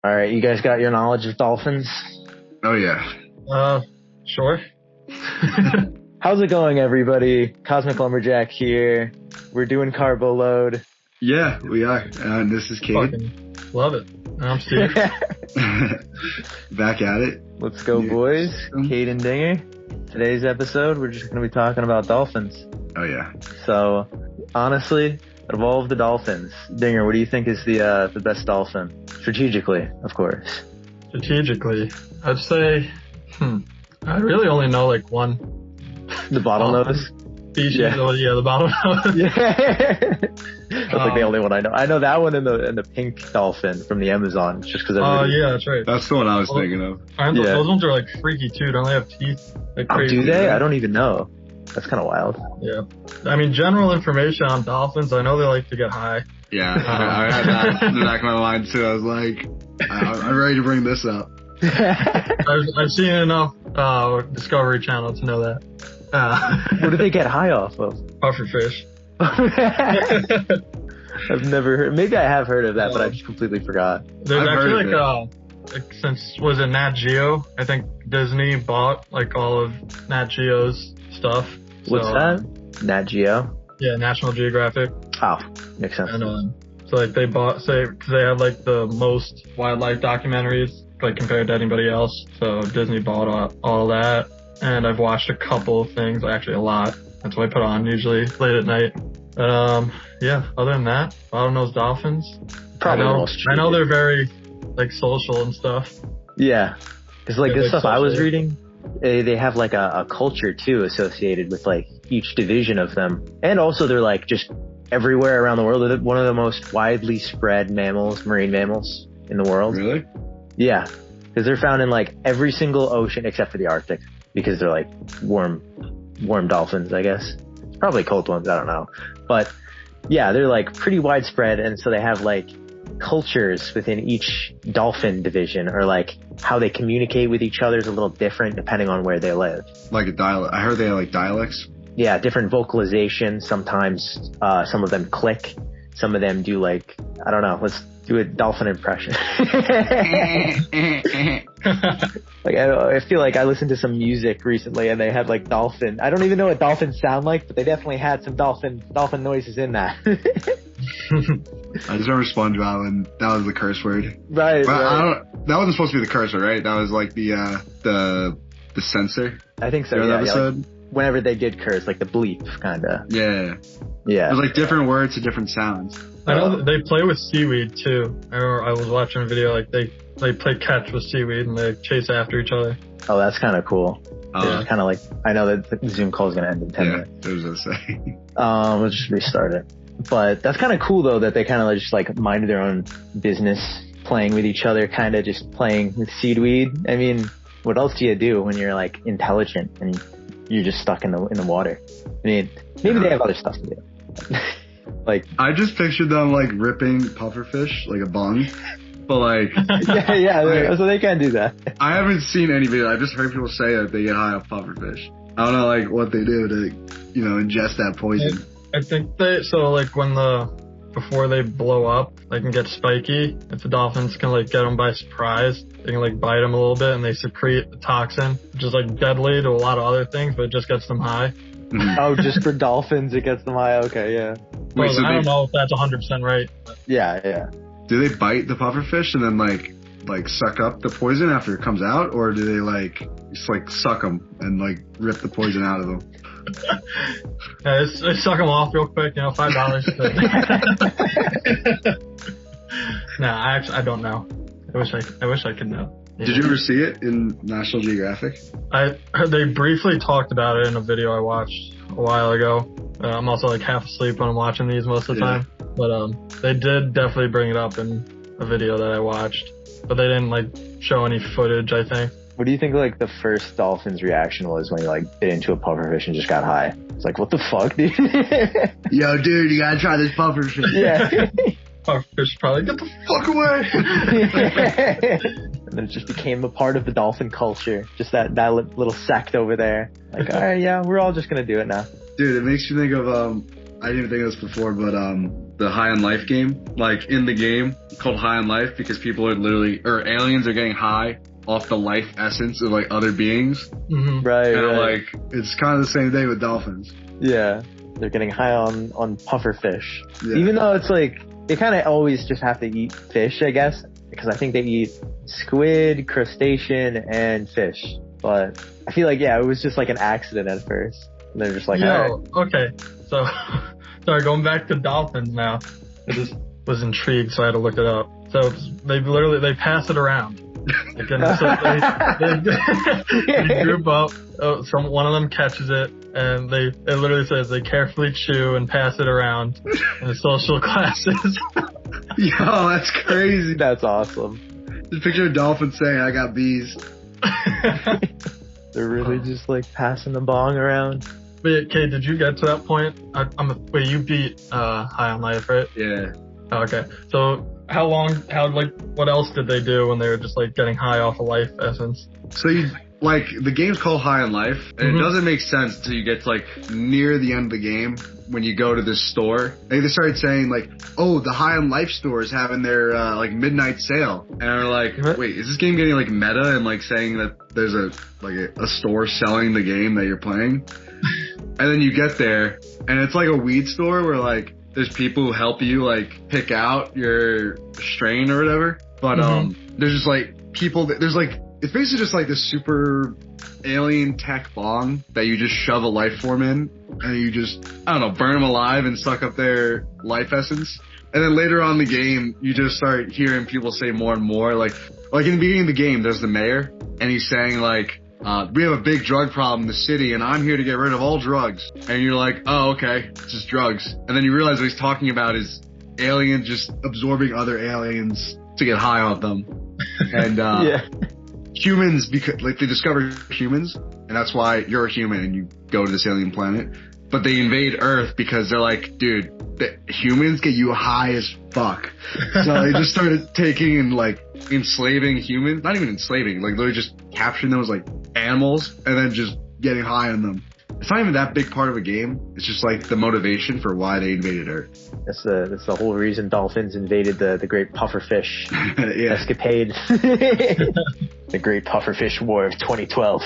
All right, you guys got your knowledge of dolphins? Oh, yeah. Sure. How's it going, everybody? Cosmic Lumberjack here. We're doing Carbo Load. Yeah, we are. And this is Cade. Fucking love it. And I'm Steve. Back at it. Let's go, boys. Cade and Dinger. Today's episode, we're just going to be talking about dolphins. Oh, yeah. So, honestly, out of all of the dolphins, Dinger, what do you think is the best dolphin? Strategically, of course. Strategically, I'd say, I really only know like one. The bottlenose? Species. Yeah, the bottlenose. Yeah. That's like the only one I know. I know that one and the pink dolphin from the Amazon, just because. Oh, yeah, that's right. That's the one I was thinking of. Those ones are like freaky too. Don't they have teeth? Like crazy. Do they? I don't even know. That's kind of wild. Yeah. I mean, general information on dolphins. I know they like to get high. Yeah, I had that in the back of my mind too. I was like, I'm ready to bring this up. I've seen enough Discovery Channel to know that. What do they get high off of? Pufferfish. I've never heard. Maybe I have heard of that, but I just completely forgot. There's actually since was it Nat Geo? I think Disney bought like all of Nat Geo's stuff. What's that? Nat Geo? Yeah, National Geographic. Oh, makes sense. And so like they bought, because they have like the most wildlife documentaries like compared to anybody else. So Disney bought all that, and I've watched a couple of things, actually a lot. That's what I put on usually late at night. Yeah. Other than that, bottlenose dolphins. Probably I know they're very like social and stuff. Yeah, because like this stuff social. I was reading, they have like a culture too associated with like each division of them, and also they're like just everywhere around the world. They're one of the most widely spread marine mammals in the world. Really? Yeah, because they're found in like every single ocean except for the Arctic, because they're like warm dolphins, I guess. It's probably cold ones, I don't know. But yeah, they're like pretty widespread, and so they have like cultures within each dolphin division, or like how they communicate with each other is a little different depending on where they live. Like a dialect. I heard they have like dialects. Yeah, different vocalizations. Sometimes some of them click. Some of them do like, I don't know, let's do a dolphin impression. Like I feel like I listened to some music recently and they had like dolphin. I don't even know what dolphins sound like, but they definitely had some dolphin noises in that. I just remember SpongeBob, and that was the curse word. Right. That wasn't supposed to be the curse word, right? That was like the censor. I think so. Yeah, like whenever they did curse, like the bleep, kinda. Yeah. Yeah. It was like different words to different sounds. I know they play with seaweed too. I was watching a video like they play catch with seaweed and they chase after each other. Oh, that's kind of cool. Yeah. Kind of like, I know that the Zoom call is gonna end in 10 minutes. Yeah, it was gonna say. Let's just restart it. But that's kind of cool though that they kind of just like minded their own business, playing with each other, kind of just playing with seaweed. I mean, what else do you do when you're like intelligent and you're just stuck in the water? I mean, maybe they have other stuff to do. Like, I just pictured them like ripping pufferfish like a bung, but like yeah, so they can do that. I haven't seen any video. I just heard people say that they get high off pufferfish. I don't know like what they do to ingest that poison. I think like before they blow up, they can get spiky. If the dolphins can like get them by surprise, they can like bite them a little bit and they secrete a toxin, which is like deadly to a lot of other things, but it just gets them high. Oh, just for dolphins it gets them high? Okay, yeah. Well, I don't know if that's 100% right. Yeah. Do they bite the pufferfish and then like suck up the poison after it comes out, or do they like just like suck them and like rip the poison out of them? Yeah, they suck them off real quick, $5. Nah, I don't know. I wish I could know. Yeah. Did you ever see it in National Geographic? They briefly talked about it in a video I watched a while ago. I'm also like half asleep when I'm watching these most of the time. But they did definitely bring it up in a video that I watched. But they didn't like show any footage, I think. What do you think like the first dolphin's reaction was when he like bit into a pufferfish and just got high? It's like, what the fuck, dude? Yo, dude, you gotta try this pufferfish. Yeah. Pufferfish probably, get the fuck away. And then it just became a part of the dolphin culture. Just that little sect over there. Like, all right, yeah, we're all just gonna do it now. Dude, it makes you think of I didn't even think of this before, but the High on Life game, like in the game called High on Life, because people are literally, or aliens are getting high off the life essence of like other beings. Right. And like, it's kind of the same thing with dolphins. Yeah. They're getting high on pufferfish. Yeah. Even though it's like, they kind of always just have to eat fish, I guess. Because I think they eat squid, crustacean, and fish. But I feel like, yeah, it was just like an accident at first. And they're just like, okay. So, sorry, going back to dolphins now. I just was intrigued, so I had to look it up. So they pass it around. Like, and so they group up. One of them catches it, and it literally says they carefully chew and pass it around in the social classes. Yo, that's crazy. That's awesome. Just picture a dolphin saying, "I got bees." They're really just like passing the bong around. Wait, Kate, did you get to that point? Wait, you beat High on Life, right? Yeah. Oh, okay. So what else did they do when they were just like getting high off of life essence? So the game's called High on Life, and it doesn't make sense until you get to like near the end of the game when you go to this store. They started saying like, oh, the High on Life store is having their like midnight sale, and they're like, wait, is this game getting like meta and like saying that there's a store selling the game that you're playing? And then you get there, and it's like a weed store where like there's people who help you like pick out your strain or whatever. But there's just like people there's like, it's basically just like this super alien tech bong that you just shove a life form in, and you just, I don't know, burn them alive and suck up their life essence. And then later on in the game, you just start hearing people say more and more, like in the beginning of the game, there's the mayor, and he's saying like, we have a big drug problem in the city, and I'm here to get rid of all drugs. And you're like, oh, okay, it's just drugs. And then you realize what he's talking about is aliens just absorbing other aliens to get high on them. And humans, because like they discover humans, and that's why you're a human and you go to this alien planet. But they invade Earth because they're like, dude, the humans get you high as fuck. So they just started taking and like enslaving humans, not even enslaving, like literally just capturing them as like animals and then just getting high on them. It's not even that big part of a game. It's just like the motivation for why they invaded Earth. That's the whole reason dolphins invaded the great pufferfish escapade. The Great Pufferfish War of 2012.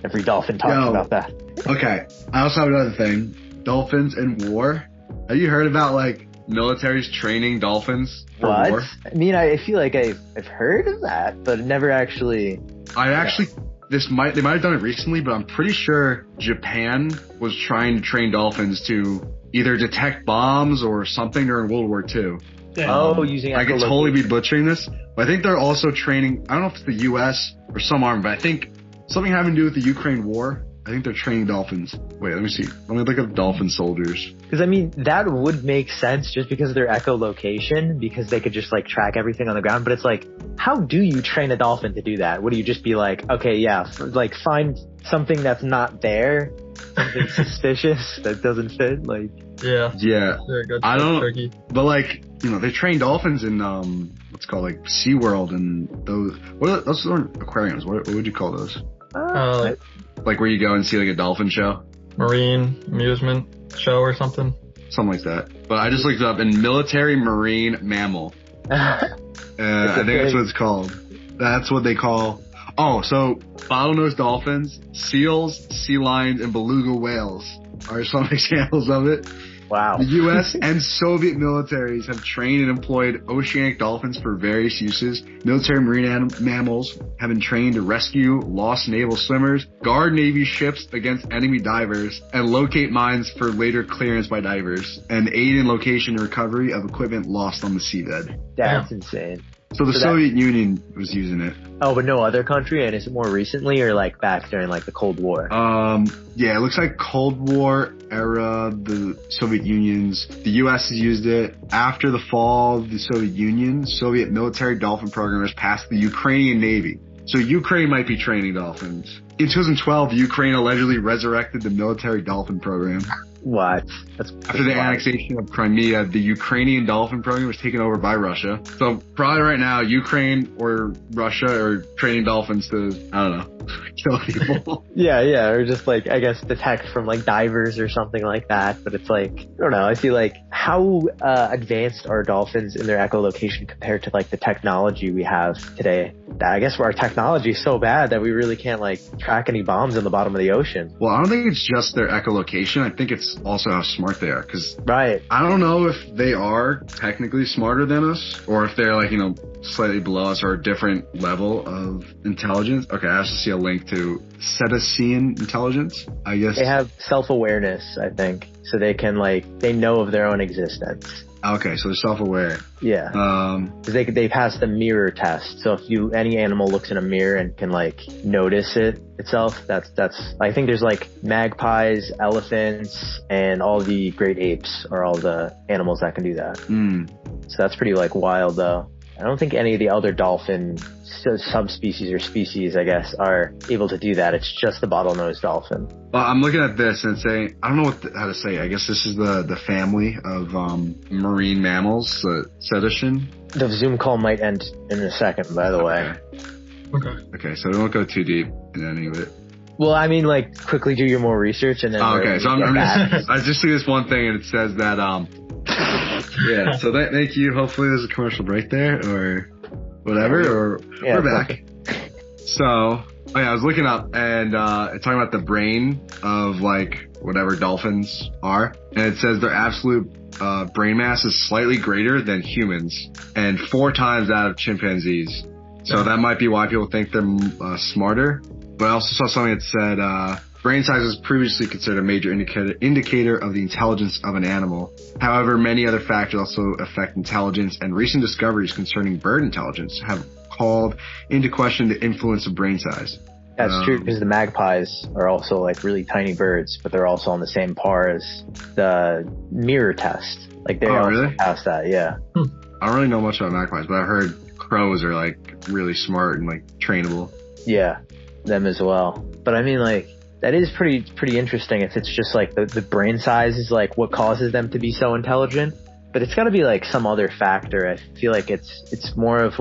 Every dolphin talks about that. Okay, I also have another thing. Dolphins in war. Have you heard about like militaries training dolphins for war? I mean, I feel like I've heard of that, but never actually. They might have done it recently, but I'm pretty sure Japan was trying to train dolphins to either detect bombs or something during World War II. Using I could totally be butchering this, but I think they're also training, I don't know if it's the U.S. or some army, but I think something having to do with the Ukraine war. I think they're training dolphins. Wait, let me see. Let me look up dolphin soldiers. Because, I mean, that would make sense just because of their echolocation, because they could just, like, track everything on the ground. But it's like, how do you train a dolphin to do that? Would you just be like, okay, yeah, like, find something that's not there, something suspicious that doesn't fit? Like, yeah. I don't know. Tricky. But, like, you know, they train dolphins in, what's called, like, SeaWorld and those, those aren't aquariums. What would you call those? Like where you go and see like a dolphin show? Marine amusement show or something? Something like that. But I just looked it up in military marine mammal. I think that's what it's called. That's what they call. Oh, so bottlenose dolphins, seals, sea lions, and beluga whales are some examples of it. Wow. The U.S. and Soviet militaries have trained and employed oceanic dolphins for various uses. Military marine mammals have been trained to rescue lost naval swimmers, guard Navy ships against enemy divers, and locate mines for later clearance by divers, and aid in location and recovery of equipment lost on the seabed. That's insane. So the Soviet Union was using it. Oh, but no other country? And is it more recently or like back during like the Cold War? Yeah, it looks like Cold War era, the Soviet Union's, the U.S. has used it. After the fall of the Soviet Union, Soviet military dolphin programmers passed the Ukrainian Navy. So Ukraine might be training dolphins. In 2012, Ukraine allegedly resurrected the military dolphin program. What? That's After the annexation of Crimea, the Ukrainian dolphin program was taken over by Russia. So probably right now, Ukraine or Russia are training dolphins to, I don't know, kill people. Yeah, or just like, I guess detect from like divers or something like that. But it's like, I don't know, I feel like how advanced are dolphins in their echolocation compared to like the technology we have today? I guess our technology is so bad that we really can't like track any bombs in the bottom of the ocean. Well, I don't think it's just their echolocation. I think it's also how smart they are. Cause Right. I don't know if they are technically smarter than us or if they're like, slightly below us or a different level of intelligence. Okay, I also see a link to cetacean intelligence, I guess. They have self-awareness, I think. So they can they know of their own existence. Okay, so they're self-aware. Yeah. 'Cause they pass the mirror test. So if any animal looks in a mirror and can notice itself, that's I think there's magpies, elephants, and all the great apes are all the animals that can do that. So that's pretty wild though. I don't think any of the other dolphin subspecies or species, I guess, are able to do that. It's just the bottlenose dolphin. Well, I'm looking at this and saying, I don't know how to say it. I guess this is the family of marine mammals, the cetacean. The Zoom call might end in a second, by the way. Okay, so we won't go too deep in any of it. Well, I mean, quickly do your more research and then. Okay, so I just see this one thing and it says that yeah. So thank you. Hopefully, there's a commercial break there or whatever. Or yeah, we're back. So I was looking up and it's talking about the brain of whatever dolphins are, and it says their absolute brain mass is slightly greater than humans and 4 times that of chimpanzees. So that might be why people think they're smarter. But I also saw something that said brain size was previously considered a major indicator of the intelligence of an animal. However, many other factors also affect intelligence, and recent discoveries concerning bird intelligence have called into question the influence of brain size. That's true, because the magpies are also really tiny birds, but they're also on the same par as the mirror test. They also really? pass that, yeah. I don't really know much about magpies, but I've heard crows are really smart and trainable. Yeah, them as well. But I mean that is pretty interesting if it's just the brain size is what causes them to be so intelligent. But it's got to be some other factor. I feel it's more of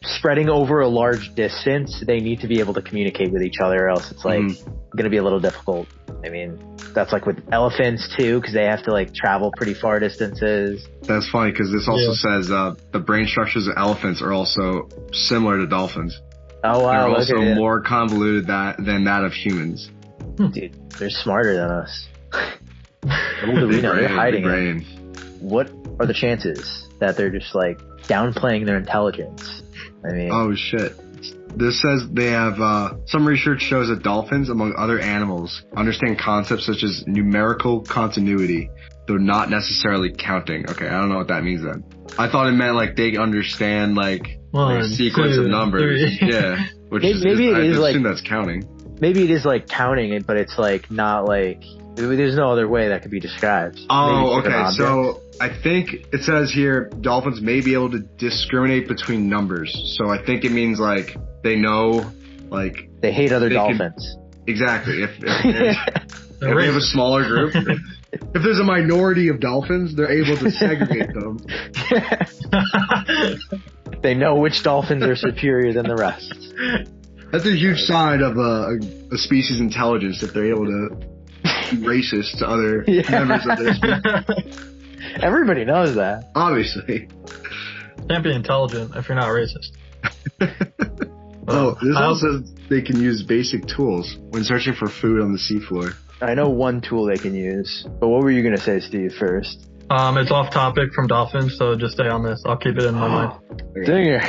spreading over a large distance. They need to be able to communicate with each other, or else it's going to be a little difficult. I mean, that's with elephants too, because they have to travel pretty far distances. That's funny because this also says the brain structures of elephants are also similar to dolphins. Oh wow! They're also more convoluted than that of humans. Dude, they're smarter than us. Little do we know, they're hiding it. What are the chances that they're just downplaying their intelligence? I mean, oh shit. This says they have some research shows that dolphins, among other animals, understand concepts such as numerical continuity, though not necessarily counting. Okay, I don't know what that means then. I thought it meant they understand One, sequence 2, of numbers. 3. Yeah, which maybe I it is assume that's counting. Maybe it is counting it, but it's not there's no other way that could be described. Oh, okay. So I think it says here dolphins may be able to discriminate between numbers. So I think it means they know they hate other dolphins. Exactly. If they have a smaller group, if there's a minority of dolphins, they're able to segregate them. They know which dolphins are superior than the rest. That's a huge sign of a species' intelligence if they're able to be racist to other members of their species. Everybody knows that. Obviously. Can't be intelligent if you're not racist. This also says they can use basic tools when searching for food on the seafloor. I know one tool they can use, but what were you going to say, Steve, first? It's off topic from dolphins, so just stay on this. I'll keep it in my mind. Dinger.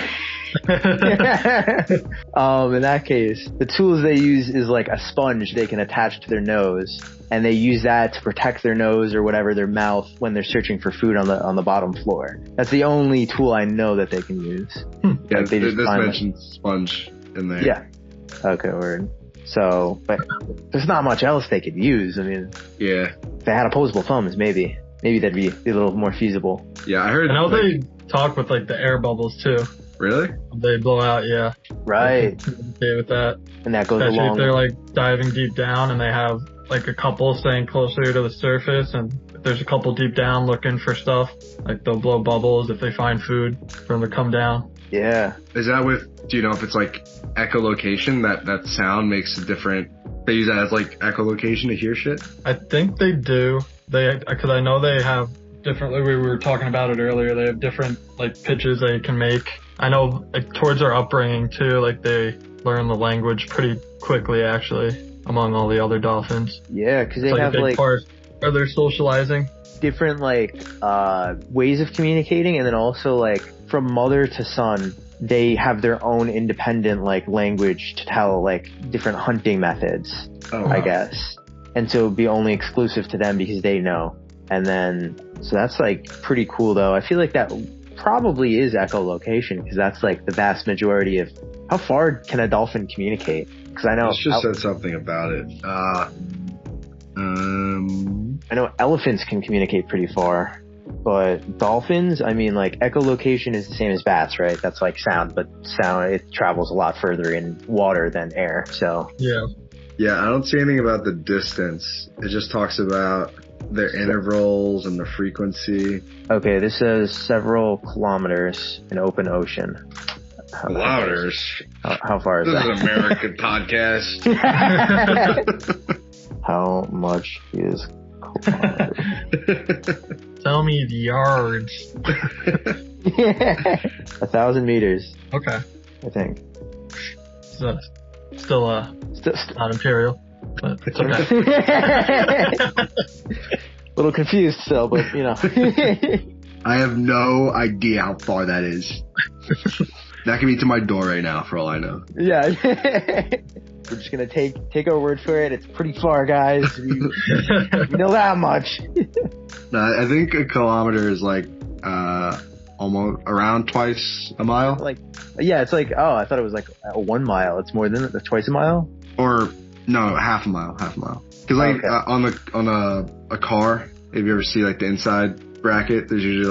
In that case, the tools they use is a sponge they can attach to their nose, and they use that to protect their nose or whatever, their mouth, when they're searching for food on the bottom floor. That's the only tool I know that they can use. Yeah, they just mentioned sponge in there. Yeah. Okay, word. So, but there's not much else they could use. I mean, yeah. If they had opposable thumbs, maybe that'd be a little more feasible. Yeah, I heard. I know they talk with the air bubbles too. Really? They blow out, yeah. Right. Okay with that. And that goes Especially along. if they're like diving deep down and they have like a couple staying closer to the surface, and if there's a couple deep down looking for stuff, like they'll blow bubbles if they find food for them to come down. Yeah. Is that do you know if it's like echolocation, that sound makes a different, they use that as like echolocation to hear shit? I think they do. Because I know they have different, we were talking about it earlier, they have different like pitches they can make. I know like towards their upbringing too, like they learn the language pretty quickly actually among all the other dolphins. Yeah, because they It's have a big like part of their socializing. different like ways of communicating, and then also like from mother to son, they have their own independent like language to tell like different hunting methods, I guess. And so it'd be only exclusive to them because they know. And then, so that's like pretty cool though. I feel like that probably is echolocation because that's like the vast majority of how far can a dolphin communicate? Because I know Let's just said something about it. I know elephants can communicate pretty far, but dolphins, I mean, like echolocation is the same as bats, right? That's like sound, but sound, it travels a lot further in water than air. So Yeah. Yeah, I don't see anything about the distance. It just talks about their intervals and the frequency. okay, this says several kilometers in open ocean. Kilometers. How far is This that? is an American podcast. How much is kilometers? Tell me the yards. 1,000 meters, Okay. I think. So, still not imperial, but it's okay. A little confused still, but you know. I have no idea how far that is. That could be to my door right now, for all I know. Yeah. We're just gonna take our word for it. It's pretty far, guys. We know that much. No, I think a kilometer is like almost around twice a mile. Like, yeah, it's like, oh, I thought it was like 1 mile. It's more than twice a mile. Or no, half a mile. Because like Okay. on a car, if you ever see like the inside bracket, there's usually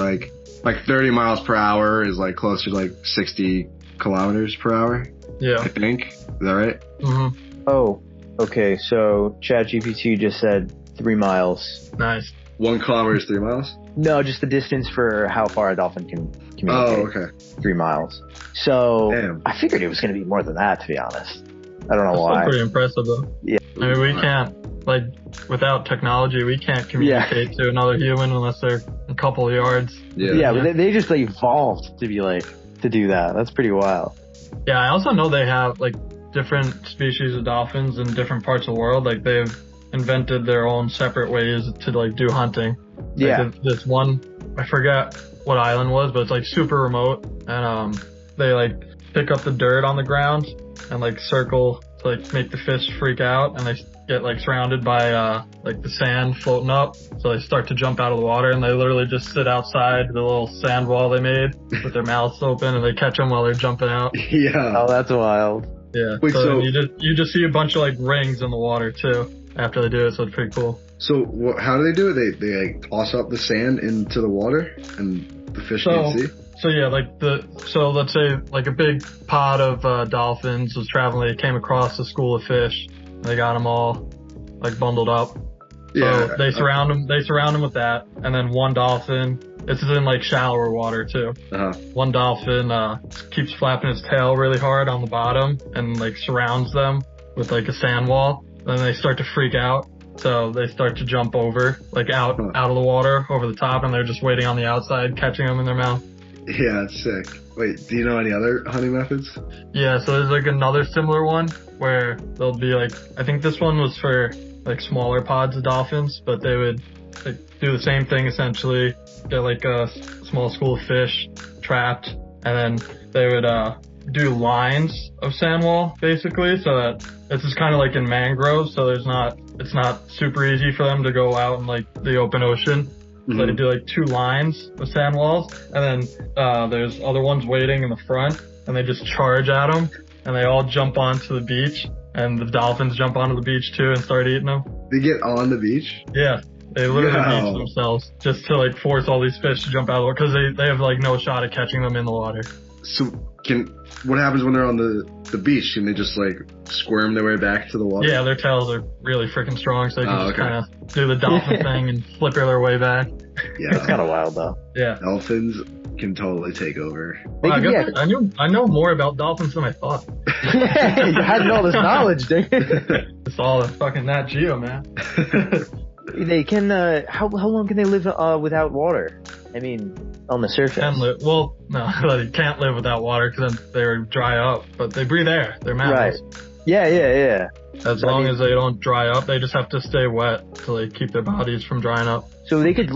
like 30 miles per hour is like closer to like 60 kilometers per hour. Yeah. I think. Is that right? Mm-hmm. Oh, okay. So ChatGPT just said 3 miles. Nice. 1 kilometer is 3 miles? No, just the distance for how far a dolphin can communicate. Oh, okay. 3 miles. So Damn. I figured it was going to be more than that, to be honest. I don't know That's why. still pretty impressive though. Yeah. I mean, we can't, like, without technology, we can't communicate to another human unless they're a couple of yards. Yeah, but they just like, evolved to be like, to do that. That's pretty wild. Yeah, I also know they have, like, different species of dolphins in different parts of the world. Like, they've invented their own separate ways to, like, do hunting. Yeah. Like, this one, I forget what island was, but it's, like, super remote. And, they, like, pick up the dirt on the ground and, like, circle to, like, make the fish freak out. And they get, like, surrounded by, like, the sand floating up. So they start to jump out of the water, and they literally just sit outside the little sand wall they made with their mouths open, and they catch them while they're jumping out. Yeah. Oh, that's wild. Yeah. Wait, so- you just see a bunch of, like, rings in the water too after they do it, so it's pretty cool. So how do they do it? They like toss up the sand into the water and the fish can't see? So yeah, like so let's say like a big pod of dolphins was traveling. They came across a school of fish. They got them all like bundled up. Yeah. So they surround them. They surround them with that, and then one dolphin. This is in like shallower water too. Uh-huh. One dolphin keeps flapping his tail really hard on the bottom and like surrounds them with like a sand wall. Then they start to freak out. So they start to jump over, like out of the water, over the top, and they're just waiting on the outside, catching them in their mouth. Yeah, it's sick. Wait, do you know any other hunting methods? Yeah, so there's like another similar one where they'll be like, I think this one was for like smaller pods of dolphins, but they would like do the same thing essentially, get like a small school of fish trapped, and then they would do lines of sand wall basically, so that this is kind of like in mangroves, so it's not super easy for them to go out in like the open ocean. Mm-hmm. So they do like 2 lines of sand walls, and then there's other ones waiting in the front, and they just charge at them, and they all jump onto the beach, and the dolphins jump onto the beach too and start eating them. They get on the beach? Yeah, they literally Yo. beach themselves just to like force all these fish to jump out of the water because they have like no shot at catching them in the water. So what happens when they're on the beach? Can they just like squirm their way back to the water? Yeah, their tails are really freaking strong, so they can just okay. kind of do the dolphin thing and flipper their way back. Yeah, It's kind of wild though. Yeah. dolphins can totally take over. They Wow, can- I know more about dolphins than I thought. You had all this knowledge, dude. It's all a fucking Nat Geo, man. They can. How long can they live without water? I mean, on the surface. Well, no, they can't live without water because then they dry up. But they breathe air. They're mammals. Right. Yeah. As long as they don't dry up, they just have to stay wet to like keep their bodies from drying up. So they could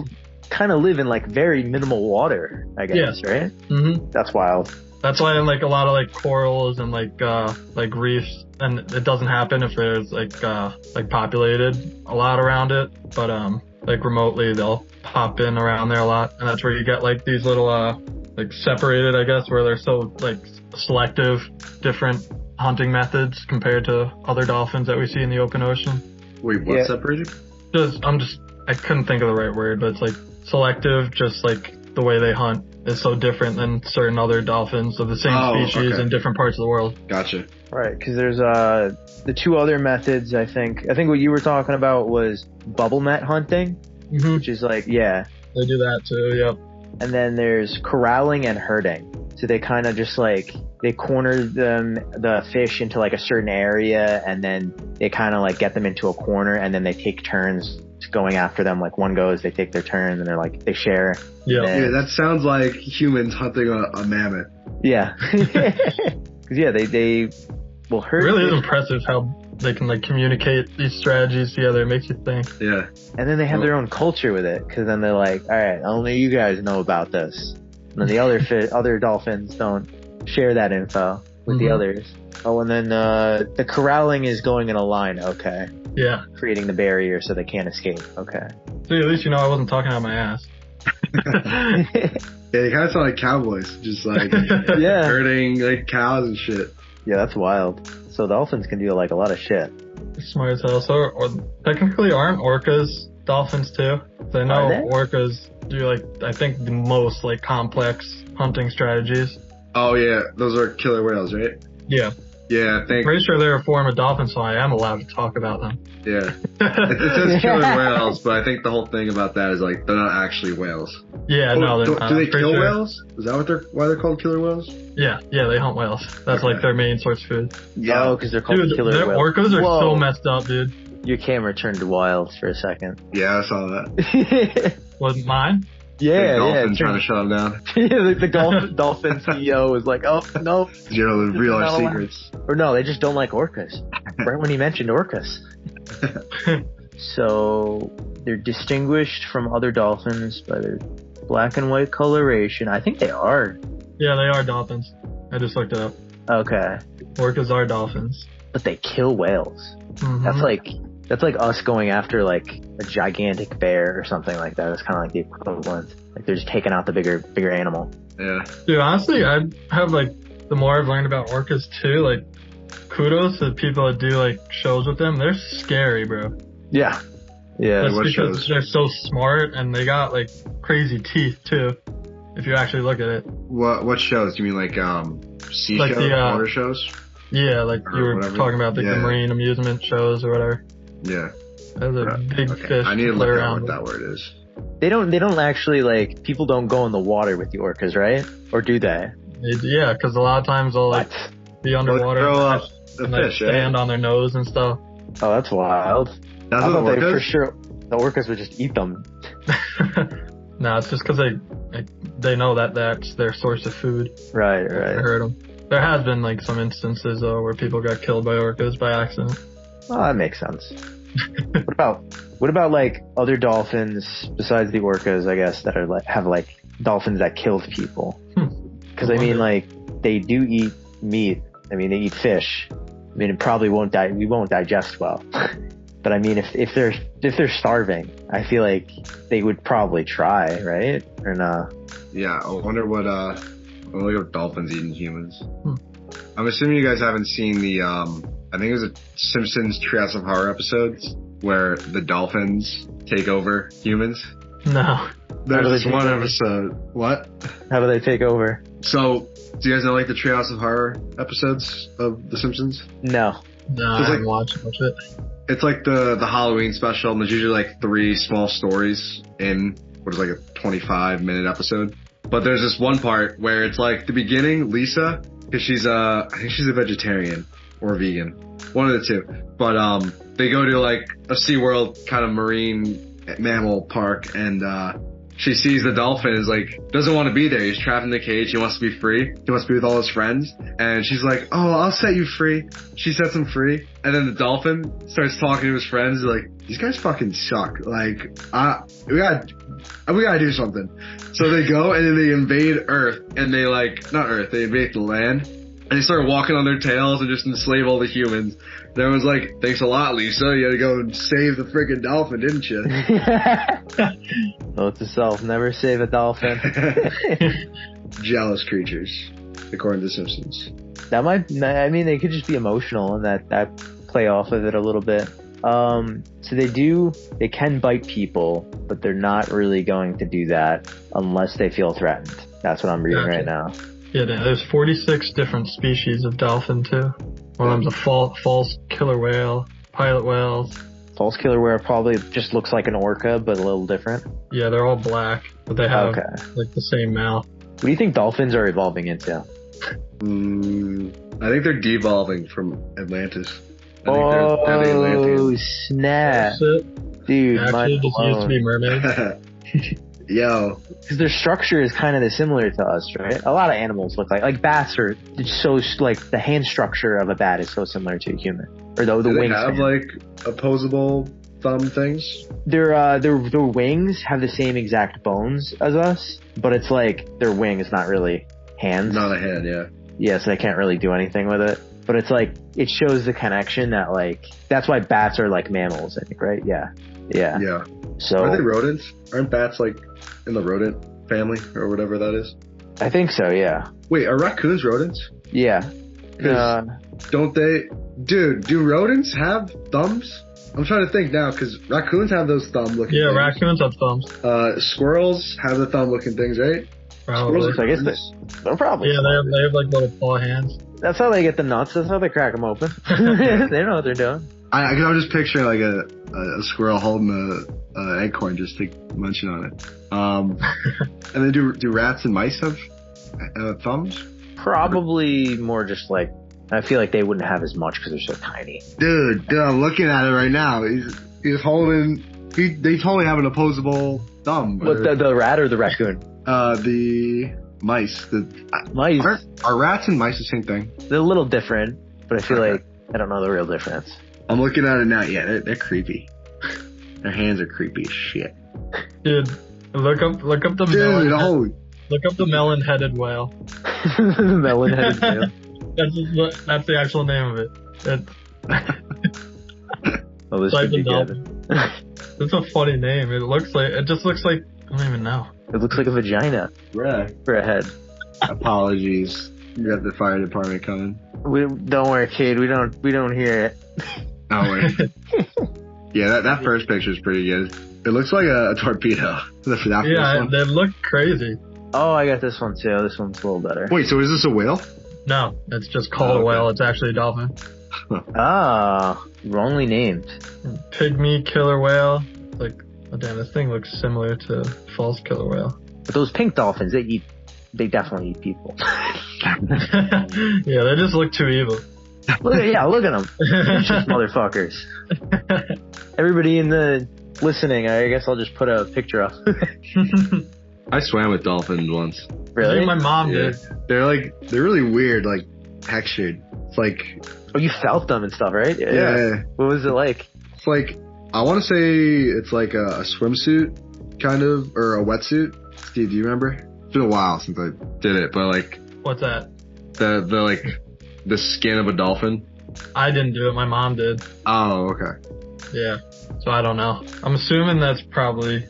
kind of live in like very minimal water, I guess, Yes. right? Mm-hmm. That's wild. That's why in like a lot of like corals and like reefs, and it doesn't happen if there's like populated a lot around it, but like remotely they'll pop in around there a lot, and that's where you get like these little like separated, I guess, where they're so like selective, different hunting methods compared to other dolphins that we see in the open ocean. Wait, what separated? I couldn't think of the right word, but it's like selective, just like the way they hunt is so different than certain other dolphins of the same species in different parts of the world. Gotcha. Right, because there's the two other methods. I think what you were talking about was bubble net hunting, which is like they do that too. Yep. And then there's corralling and herding. So they kind of just like they corner the fish into like a certain area, and then they kind of like get them into a corner, and then they take turns going after them. Like one goes, they take their turn, and they're like they share. Yeah. Yeah, that sounds like humans hunting a mammoth. Yeah. Because they will hurt. It really is fish. impressive how they can like communicate these strategies together. It makes you think. Yeah. And then they have their own culture with it, because then they're like, all right, only you guys know about this. And then the other dolphins don't share that info with the others. Oh, and then the corralling is going in a line. Okay. Yeah. Creating the barrier so they can't escape. Okay. See, at least you know I wasn't talking out my ass. Yeah, they kind of sound like cowboys, just like Yeah. herding like cows and shit. Yeah, that's wild. So dolphins can do like a lot of shit. Smart as hell. So, or technically, aren't orcas dolphins too? I know Are they? orcas do like I think the most like complex hunting strategies. Oh yeah, those are killer whales, right? Yeah. Yeah, I think. Pretty sure they're a form of dolphin, so I am allowed to talk about them. Yeah, it says killer whales, but I think the whole thing about that is like they're not actually whales. Yeah, no, they're do, not. do they I'm pretty kill sure. whales? Is that why they're called killer whales? Yeah, they hunt whales. That's like their main source of food. Yeah. Oh, because they're called Dude, killer their whales. orcas are Whoa. so messed up, dude. Your camera turned wild for a second. Yeah, I saw that. Was mine? Yeah, Dolphin it trying to turned- shut them down. Yeah, the dolphin CEO was like, oh, no. You know the real Not our allowed. secrets. Or no, they just don't like orcas. Right when he mentioned orcas. So, they're distinguished from other dolphins by their black and white coloration. I think they are. Yeah, they are dolphins. I just looked it up. Okay. Orcas are dolphins. But they kill whales. Mhm. That's like us going after like a gigantic bear or something like that. It's kind of like the equivalent. Like they're just taking out the bigger animal. Yeah. Dude, honestly, I have like the more I've learned about orcas too, like kudos to the people that do like shows with them. They're scary, bro. Yeah. Yeah. That's what because shows? they're so smart and they got like crazy teeth too. If you actually look at it. What shows? Do you mean like sea Like shows, the, water shows? Yeah, like Or you were whatever. talking about like Yeah. the marine amusement shows or whatever. Yeah. There's a big Okay. fish I need to to play look at around what with. that word is. They don't actually like, people don't go in the water with the orcas, right? Or do they? Yeah, because a lot of times they'll like be underwater Throw and, up the and, like, fish, eh? stand on their nose and stuff. Oh, that's wild. That's I what thought they orcas? for sure the orcas would just eat them. No, it's just because they know that that's their source of food. Right, I right. heard them. There has been like some instances though where people got killed by orcas by accident. Well, that makes sense. What about like other dolphins besides the orcas, I guess, that are like have like dolphins that killed people? Because I mean, like they do eat meat. I mean, they eat fish. I mean, it probably won't we won't digest well. But I mean, if they're starving, I feel like they would probably try, right? Or not? Yeah, I wonder what I wonder if dolphins eating humans. I'm assuming you guys haven't seen the I think it was a Simpsons Treehouse of Horror episodes where the dolphins take over humans. No. How do There's they this one take over? episode. What? How do they take over? So, do you guys know like the Treehouse of Horror episodes of The Simpsons? No. No, I haven't watched much of it. It's like the Halloween special, and there's usually like 3 small stories in what is like a 25-minute episode. But there's this one part where it's like the beginning, Lisa, because I think she's a vegetarian or a vegan, one of the two. But they go to like a SeaWorld kind of marine mammal park, and she sees the dolphin is like, doesn't want to be there. He's trapped in the cage. He wants to be free. He wants to be with all his friends. And she's like, oh, I'll set you free. She sets him free. And then the dolphin starts talking to his friends. Like, these guys fucking suck. Like, we gotta do something. So they go and then they invade Earth. And they not Earth, they invade the land. And they start walking on their tails and just enslave all the humans. And everyone's like, thanks a lot, Lisa. You had to go and save the freaking dolphin, didn't you? Note to self, never save a dolphin. Jealous creatures, according to The Simpsons. They could just be emotional and that play off of it a little bit. So they can bite people, but they're not really going to do that unless they feel threatened. That's what I'm reading right now. Yeah, there's 46 different species of dolphin too. One of them's a false killer whale, pilot whales. False killer whale probably just looks like an orca, but a little different. Yeah, they're all black, but they have like the same mouth. What do you think dolphins are evolving into? I think they're devolving from Atlantis. Oh, snap. Dude, actually just used to be mermaids. Yo. Because their structure is kind of similar to us, right? A lot of animals look like bats are so, like, the hand structure of a bat is so similar to a human. Or the Do wings. They have, like, opposable thumb things? Their wings have the same exact bones as us, but it's like their wing is not really hands. Not a hand, yeah. Yeah, so they can't really do anything with it. But it's like, it shows the connection that, like, that's why bats are like mammals, I think, right? Yeah. So are they rodents? Aren't bats like in the rodent family or whatever that is? I think so, yeah. Wait, are raccoons rodents? Yeah. Don't they? Dude, do rodents have thumbs? I'm trying to think now because raccoons have those thumb-looking things. Raccoons have thumbs. Squirrels have the thumb-looking things, right? Probably. I guess they're probably. Yeah, they have like little paw hands. That's how they get the nuts. That's how they crack them open. They know what they're doing. I'm just picturing like a squirrel holding an acorn just to munching on it. And then do rats and mice have thumbs? Probably more just like, I feel like they wouldn't have as much because they're so tiny. Dude, I'm looking at it right now. He's holding. They totally have an opposable thumb. What, the rat or the raccoon? The mice. Mice. Are rats and mice the same thing? They're a little different, but I feel like I don't know the real difference. I'm looking at it now. Yeah, they're creepy. Their hands are creepy as shit. Dude, look up the melon. Look up the melon-headed whale. Melon-headed whale. That's the actual name of it. This should be good. It's a funny name. It just looks like I don't even know. It looks like a vagina. Right. For a head. Apologies. You got the fire department coming. Don't worry, kid. We don't hear it. Oh wait. Yeah, that first picture is pretty good. It looks like a torpedo. They look crazy. Oh, I got this one too. This one's a little better. Wait, so is this a whale? No, it's just called a whale. It's actually a dolphin. Wrongly named. Pygmy killer whale. Like, oh damn, this thing looks similar to false killer whale. But those pink dolphins, they definitely eat people. Yeah, they just look too evil. Look at them. Just motherfuckers. Everybody in the listening, I guess I'll just put a picture up. I swam with dolphins once. Really? I think my mom did. They're really weird, like textured. It's like, oh, you felt them and stuff, right? Yeah. What was it like? It's like, I want to say it's like a swimsuit, kind of, or a wetsuit. Steve, do you remember? It's been a while since I did it, but like, what's that? The skin of a dolphin. I didn't do it. My mom did. Oh, okay. Yeah. So I don't know. I'm assuming that's probably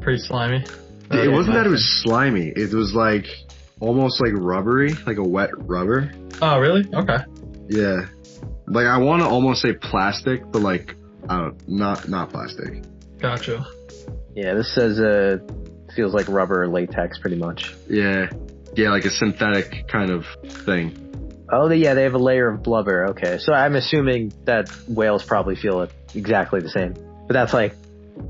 pretty slimy. It wasn't that it was slimy. It was like almost like rubbery, like a wet rubber. Oh, really? Okay. Yeah. Like I want to almost say plastic, but like not plastic. Gotcha. Yeah, this says feels like rubber or latex, pretty much. Yeah. Yeah, like a synthetic kind of thing. Oh, they have a layer of blubber. Okay, so I'm assuming that whales probably feel it exactly the same. But that's like,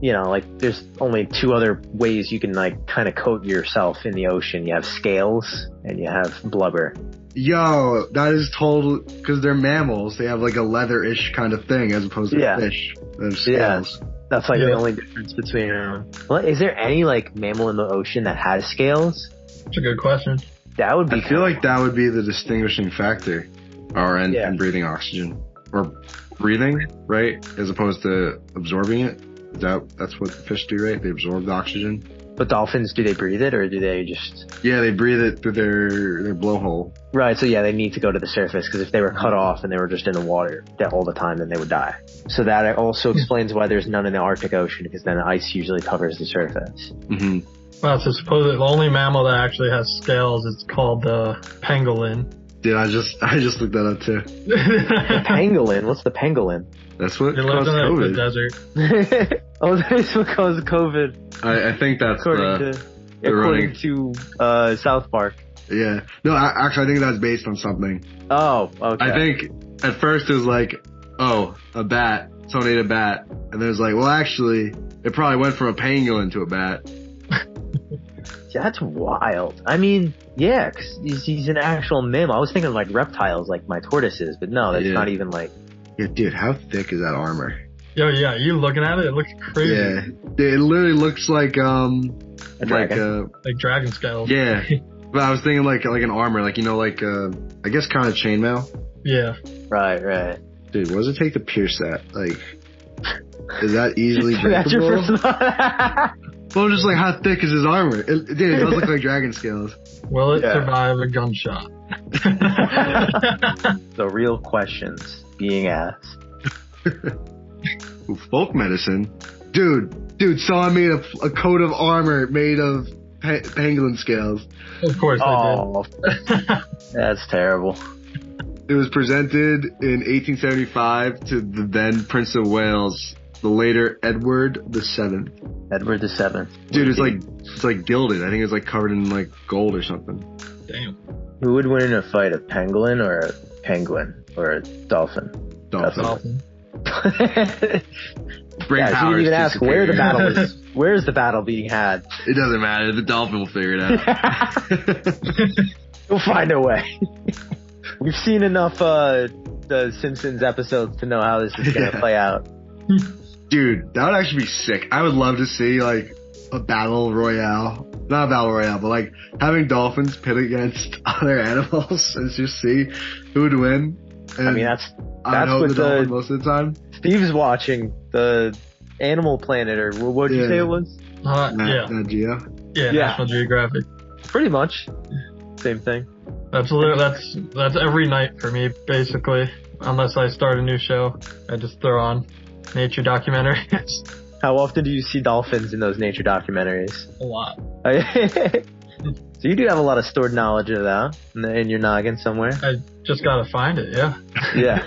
like there's only two other ways you can like kind of coat yourself in the ocean. You have scales and you have blubber. Yo, that is total, because they're mammals. They have like a leather-ish kind of thing as opposed to fish. There's scales. Yeah, that's like the only difference between them. Well, is there any like mammal in the ocean that has scales? That's a good question. That would be. I feel like that would be the distinguishing factor, and breathing oxygen, or breathing, right, as opposed to absorbing it. That's what fish do, right? They absorb the oxygen. But dolphins, do they breathe it, or do they just? Yeah, they breathe it through their blowhole. Right. So they need to go to the surface, because if they were cut off and they were just in the water all the time, then they would die. So that also explains why there's none in the Arctic Ocean, because then the ice usually covers the surface. Mm-hmm. Well, so supposedly the only mammal that actually has scales is called the pangolin. Dude, I just looked that up too. The pangolin? What's the pangolin? That's what It caused lives in COVID. the desert. Oh, that's what caused COVID. I think that's according to South Park. Yeah. No, actually, I think that's based on something. Oh, okay. I think at first it was like, a bat. Someone ate a bat. And then it was like, well, actually, it probably went from a pangolin to a bat. That's wild. I mean, yeah, 'cause he's an actual mammal. I was thinking like reptiles, like my tortoises, but no, that's not even like. Yeah, dude, how thick is that armor? Yo, yeah, you looking at it? It looks crazy. Yeah, dude, it literally looks like a dragon. Like dragon scales. Yeah, but I was thinking like an armor, like I guess kind of chainmail. Yeah. Right. Dude, what does it take to pierce that? Like, is that easily breakable? That's your first thought. Well, just like how thick is his armor? It does look like dragon scales. Will it survive a gunshot? The real questions being asked. Ooh, folk medicine, dude. Someone made a coat of armor made of pangolin scales. Of course they did. That's terrible. It was presented in 1875 to the then Prince of Wales, the later Edward VII. Edward VII. Dude, it's like gilded. I think it's like covered in like gold or something. Damn. Who would win in a fight, a pangolin or a penguin or a dolphin? Dolphin. Brain so you power didn't even is ask too where the superior. battle is. Where's the battle being had? It doesn't matter. The dolphin will figure it out. We'll find a way. We've seen enough the Simpsons episodes to know how this is gonna play out. Dude, that would actually be sick. I would love to see like a battle royale. Not a battle royale, but like having dolphins pit against other animals and just see who would win. And I mean, that's know what the dolphin most of the time. Steve's watching the Animal Planet, or what did you say it was? Nat Geo. Yeah, National Geographic. Pretty much. Same thing. That's every night for me, basically. Unless I start a new show, I just throw on nature documentaries. How often do you see dolphins in those nature documentaries? A lot. So you do have a lot of stored knowledge of that in your noggin somewhere. I just gotta find it, yeah. Yeah.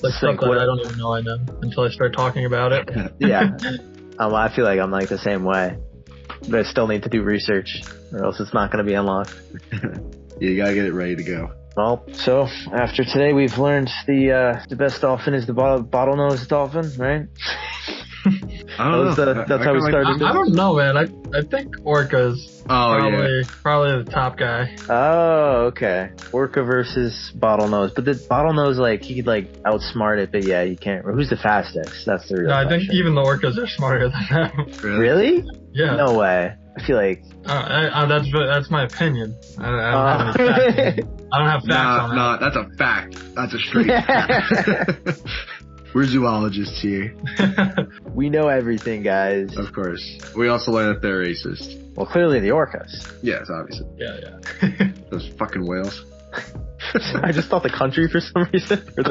Like stuff that I don't even know I know until I start talking about it. Yeah. I feel like I'm like the same way. But I still need to do research, or else it's not going to be unlocked. You gotta get it ready to go. Well, so after today, we've learned the best dolphin is the bottlenose dolphin, right? I don't know. That's how we started. I don't know, man. I think orca's probably the top guy. Oh, okay. Orca versus bottlenose, but the bottlenose, like he could like outsmart it, but yeah, you can't. Who's the fastest? That's the real. I question. think even the orcas are smarter than them. Really? Yeah. No way. I feel like that's my opinion. I don't have any facts. I don't have facts on that. No, that's a fact. That's a straight fact. We're zoologists here. We know everything, guys. Of course. We also learn that they're racist. Well, clearly the orcas. Yes, obviously. Yeah. Those fucking whales. I just thought the country for some reason. I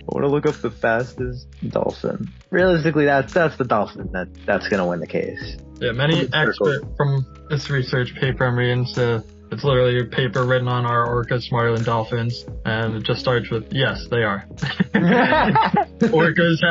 want to look up the fastest dolphin. Realistically, that's the dolphin that's gonna win the case. Yeah, many experts from this research paper I'm reading, so it's literally a paper written on "Are orcas smarter than dolphins?" and it just starts with yes, they are. Orcas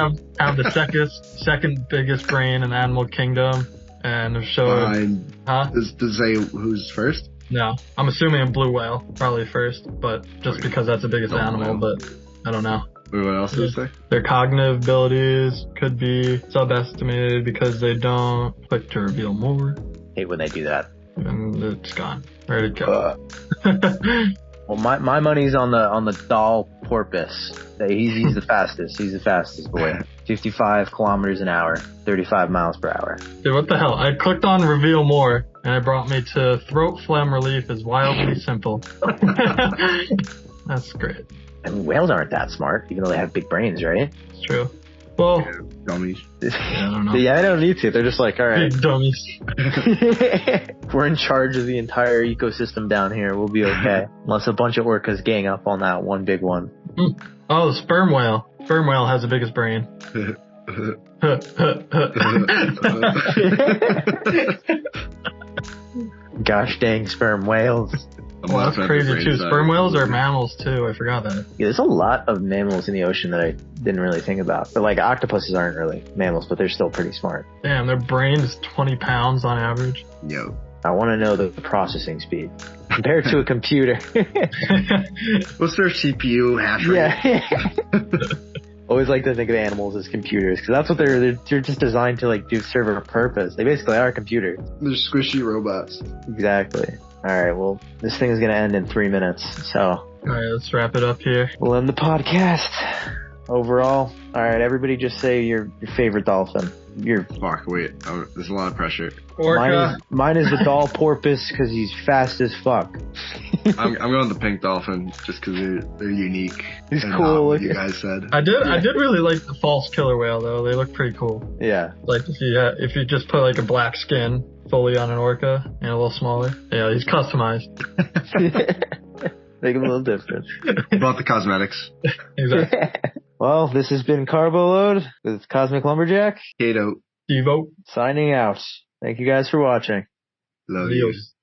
have the second biggest brain in the animal kingdom, and it showed. Fine. Huh? Does it say who's first? No, I'm assuming a blue whale probably first, but just because that's the biggest Dolphin animal. whale. But I don't know. Wait, what else did it say? Their cognitive abilities could be subestimated because they don't click to reveal more, Hate when they do that. and it's gone. Where'd it go? Well, my money's on the doll porpoise. He's the fastest. He's the fastest boy. 55 kilometers an hour, 35 miles per hour. Dude, what the hell? I clicked on reveal more, and it brought me to throat phlegm relief is wildly simple. That's great. I mean, whales aren't that smart, even though they have big brains, right? It's true. Well, Dummies. yeah, I don't know. Yeah, I don't need to. They're just like, all right, Big dummies. we're in charge of the entire ecosystem down here. We'll be okay. Unless a bunch of orcas gang up on that one big one. Oh, the sperm whale. Sperm whale has the biggest brain. Gosh dang sperm whales. Well, that's crazy too. Sperm whales are mammals too. I forgot that. Yeah, there's a lot of mammals in the ocean that I didn't really think about. But like octopuses aren't really mammals, but they're still pretty smart. Damn, their brain is 20 pounds on average. Yo. I want to know the processing speed compared to a computer. What's their CPU hash rate? Yeah. Always like to think of animals as computers because that's what they're just designed to like serve a purpose. They basically are computers. They're squishy robots. Exactly. All right. Well, this thing is gonna end in 3 minutes, so All right, let's wrap it up here. we'll end the podcast. Overall, all right. Everybody, just say your favorite dolphin. Fuck, wait. Oh, there's a lot of pressure. Orca. Mine is the doll porpoise because he's fast as fuck. I'm going the pink dolphin just because they're unique. He's and cool what you looking. guys said. I did really like the false killer whale though. They look pretty cool. Yeah. Like if you just put like a black skin fully on an orca and a little smaller. Yeah, he's customized. Make him a little different. About the cosmetics. Exactly. Well, this has been Carbo Load with Cosmic Lumberjack Kato. Devo. signing out. Thank you guys for watching. Love you. Adios.